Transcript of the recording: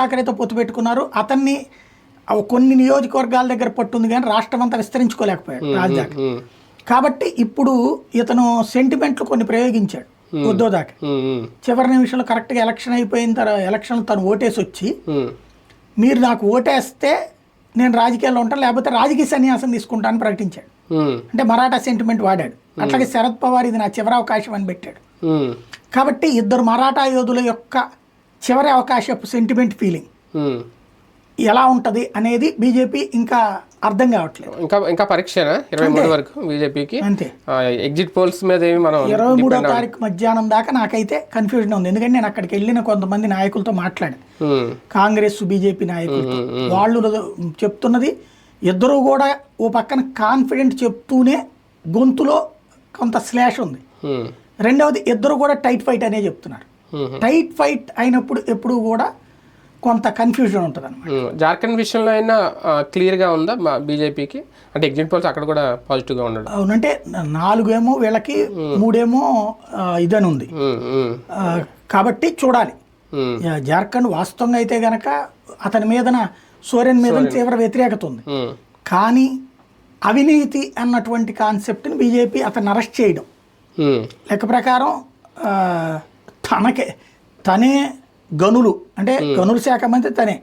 ఠాకరేతో పొత్తు పెట్టుకున్నారు. అతన్ని కొన్ని నియోజకవర్గాల దగ్గర పట్టుంది కానీ రాష్ట్రం అంతా విస్తరించుకోలేకపోయాడు రాజధాని. కాబట్టి ఇప్పుడు ఇతను సెంటిమెంట్లు కొన్ని ప్రయోగించాడు ఉద్దోదాకా. చివరి నిమిషంలో కరెక్ట్గా ఎలక్షన్ అయిపోయిన తర్వాత ఎలక్షన్ తను ఓటేసి వచ్చి మీరు నాకు ఓటేస్తే నేను రాజకీయాల్లో ఉంటాను, లేకపోతే రాజకీయ సన్యాసం తీసుకుంటానని ప్రకటించాడు. అంటే మరాఠా సెంటిమెంట్ వాడాడు. అట్లాగే శరద్ పవార్ ఇది నా చివరి అవకాశం అని పెట్టాడు. కాబట్టి ఇద్దరు మరాఠా యోధుల యొక్క చివరి అవకాశపు సెంటిమెంట్ ఫీలింగ్ ఎలా ఉంటది అనేది బీజేపీ ఇంకా అర్థం కావట్లేదు. ఇంకా పరీక్షనా 23 వరకు బీజేపీకి? అంతే. ఎగ్జిట్ పోల్స్ మీద ఏమి మనం 23వ తారీఖు మధ్యాహ్నం దాకా నాకైతే కన్ఫ్యూజన్ ఉంది. ఎందుకంటే నేను అక్కడికి వెళ్ళిన కొంతమంది నాయకులతో మాట్లాడాను, కాంగ్రెస్ బీజేపీ నాయకులతో. వాళ్ళు చెప్తున్నది ఇద్దరు కూడా ఓ పక్కన కాన్ఫిడెంట్ చెప్తూనే గొంతులో కొంత స్లాష్ ఉంది. రెండవది ఇద్దరు కూడా టైట్ ఫైట్ అనే చెప్తున్నారు. టైట్ ఫైట్ అయినప్పుడు ఎప్పుడు కూడా కొంత కన్ఫ్యూజన్ ఉంటుంది అనమాట. జార్ఖండ్ విషయంలో అయినా క్లియర్గా ఉందా బీజేపీకి? అంటే ఎగ్జిట్ పోల్స్ అక్కడ కూడా పాజిటివ్గా ఉండదు. అవునంటే 4 ఏమో వీళ్ళకి 3 ఏమో ఇదని ఉంది. కాబట్టి చూడాలి. జార్ఖండ్ వాస్తవంగా అయితే గనక అతని మీదన సోరెన్ మీద తీవ్ర వ్యతిరేకత ఉంది. కానీ అవినీతి అన్నటువంటి కాన్సెప్ట్ని బీజేపీ అతన్ని అరెస్ట్ చేయడం లెక్క ప్రకారం తనే గనులు అంటే గనుల శాఖ మంత్రి తనే